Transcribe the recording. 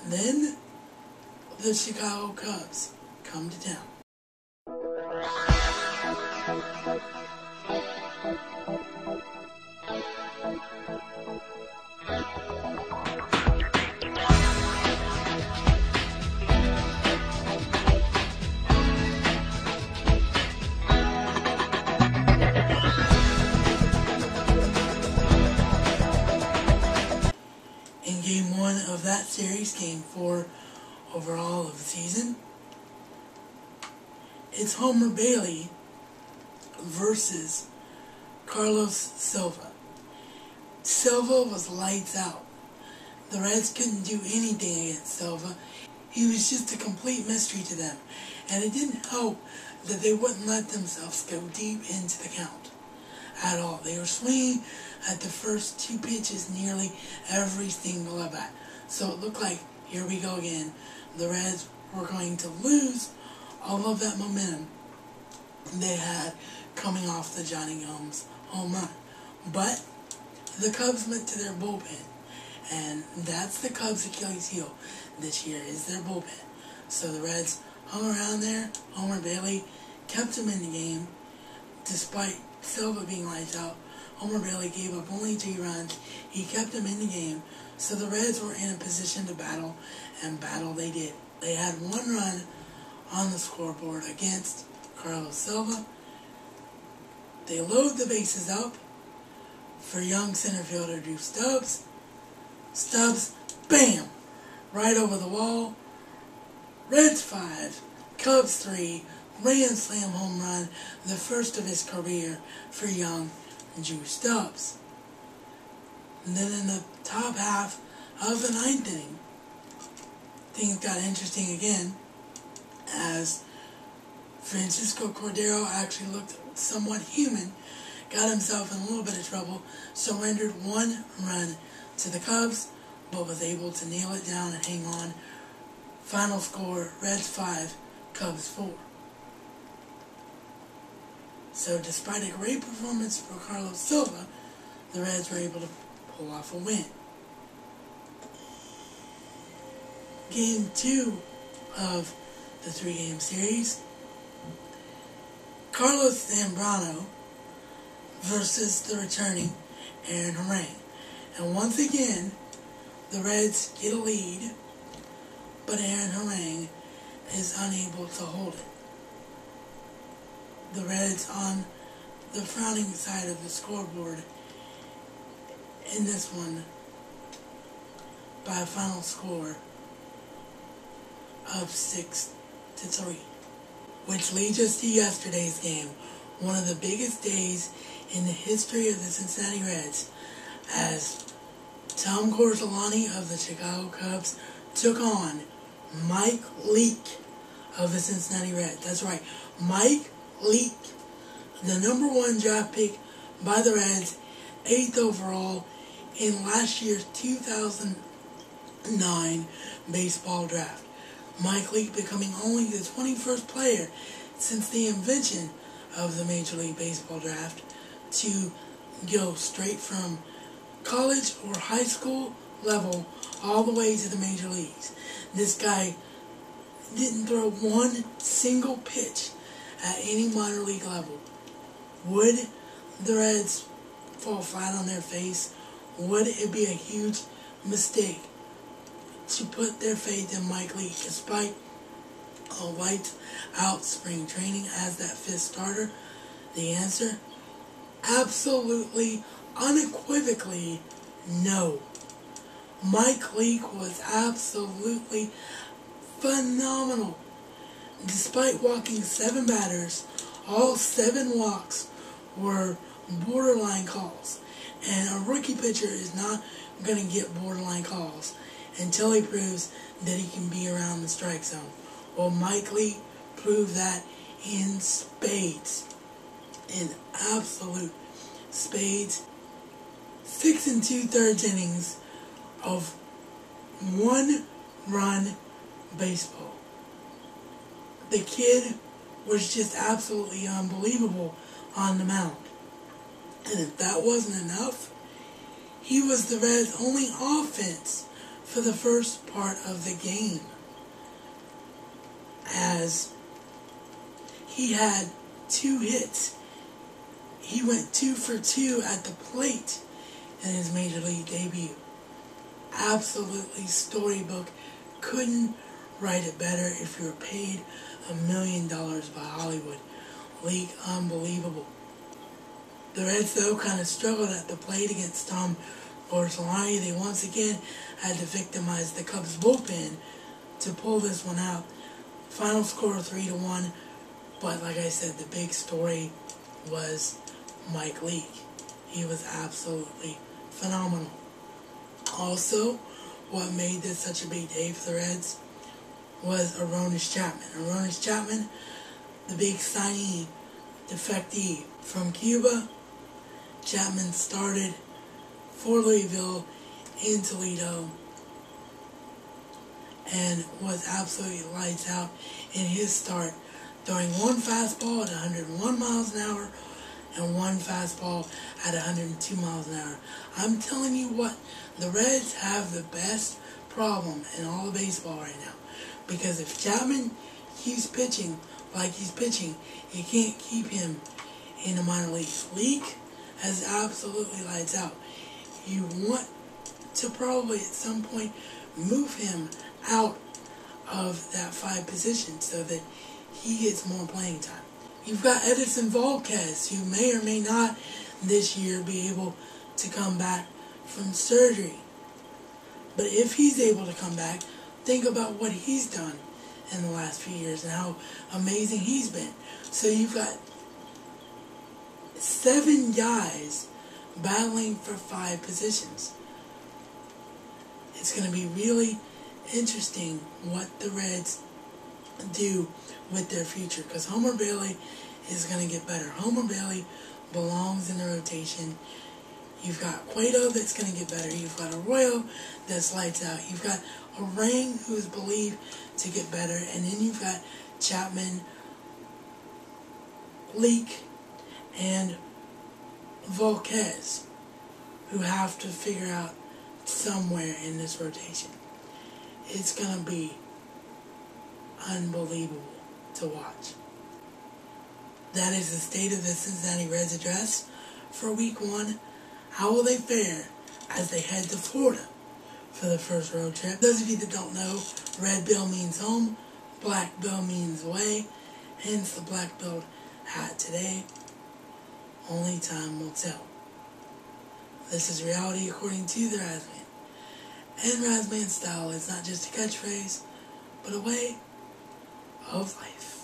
Then the Chicago Cubs come to town. In game 1 of that series, game 4 overall of the season, it's Homer Bailey versus Carlos Silva. Silva was lights out. The Reds couldn't do anything against Silva. He was just a complete mystery to them, and it didn't help that they wouldn't let themselves go deep into the count at all. They were swinging at the first 2 pitches nearly every single at bat. So it looked like, here we go again, the Reds were going to lose all of that momentum they had coming off the Johnny Gomes home run. But the Cubs went to their bullpen, and that's the Cubs' Achilles heel this year, is their bullpen. So the Reds hung around there. Homer Bailey kept them in the game, despite Silva being lights out. Homer Bailey gave up only 2 runs. He kept them in the game, so the Reds were in a position to battle, and battle they did. They had 1 run on the scoreboard against Carlos Silva. They load the bases up for young center fielder Drew Stubbs. Stubbs, bam, right over the wall. Reds 5, Cubs 3, grand slam home run, the first of his career for young Drew Stubbs. And then in the top half of the 9th inning, things got interesting again, as Francisco Cordero actually looked somewhat human, got himself in a little bit of trouble, surrendered 1 run to the Cubs, but was able to nail it down and hang on. Final score, Reds 5, Cubs 4. So despite a great performance for Carlos Silva, the Reds were able to pull off a win. Game 2 of the 3-game series, Carlos Zambrano versus the returning Aaron Harang. And once again, the Reds get a lead, but Aaron Harang is unable to hold it. The Reds on the frowning side of the scoreboard in this one by a final score of 6-3. Which leads us to yesterday's game, one of the biggest days in the history of the Cincinnati Reds, as Tom Corzolani of the Chicago Cubs took on Mike Leake of the Cincinnati Reds. That's right, Mike Leake, the #1 draft pick by the Reds, 8th overall in last year's 2009 baseball draft. Mike Leake becoming only the 21st player since the invention of the Major League Baseball draft to go straight from college or high school level all the way to the major leagues. This guy didn't throw 1 single pitch at any minor league level. Would the Reds fall flat on their face? Would it be a huge mistake to put their faith in Mike Leake despite a lights-out spring training as that 5th starter? The answer? Absolutely, unequivocally, no. Mike Leake was absolutely phenomenal. Despite walking 7 batters, all 7 walks were borderline calls. And a rookie pitcher is not going to get borderline calls until he proves that he can be around the strike zone. Well, Mike Leake proved that in spades. In absolute spades. 6 2/3 innings of 1-run baseball. The kid was just absolutely unbelievable on the mound. And if that wasn't enough, he was the Reds' only offense for the first part of the game, as he had 2 hits. He went 2 for 2 at the plate in his major league debut. Absolutely storybook. Couldn't write it better if you were paid $1 million by Hollywood. League unbelievable. The Reds, though, kind of struggled at the plate against Tom Orsolani. They once again had to victimize the Cubs bullpen to pull this one out. Final score 3-1. But like I said, the big story was Mike Leake. He was absolutely phenomenal. Also, what made this such a big day for the Reds was Aroldis Chapman. Aroldis Chapman, the big signee, defectee from Cuba. Chapman started for Louisville in Toledo and was absolutely lights out in his start, throwing 1 fastball at 101 miles an hour and 1 fastball at 102 miles an hour. I'm telling you what, the Reds have the best problem in all of baseball right now. Because if Chapman keeps pitching like he's pitching, you can't keep him in the minor leagues. Leake has absolutely lights out. You want to probably at some point move him out of that 5 position so that he gets more playing time. You've got Edison Volquez, who may or may not this year be able to come back from surgery. But if he's able to come back, think about what he's done in the last few years and how amazing he's been. So you've got 7 guys battling for 5 positions. It's going to be really interesting what the Reds do with their future, because Homer Bailey is going to get better. Homer Bailey belongs in the rotation. You've got Cueto that's going to get better. You've got Arroyo that's lights out. You've got Orang, who's believed to get better. And then you've got Chapman, Leake, and Volquez, who have to figure out somewhere in this rotation. It's going to be unbelievable to watch. That is the state of the Cincinnati Reds address for Week 1. How will they fare as they head to Florida for the first road trip? Those of you that don't know, red bill means home, black bill means away, hence the black billed hat today. Only time will tell. This is reality according to the Razman. And Razman style is not just a catchphrase, but a way of life.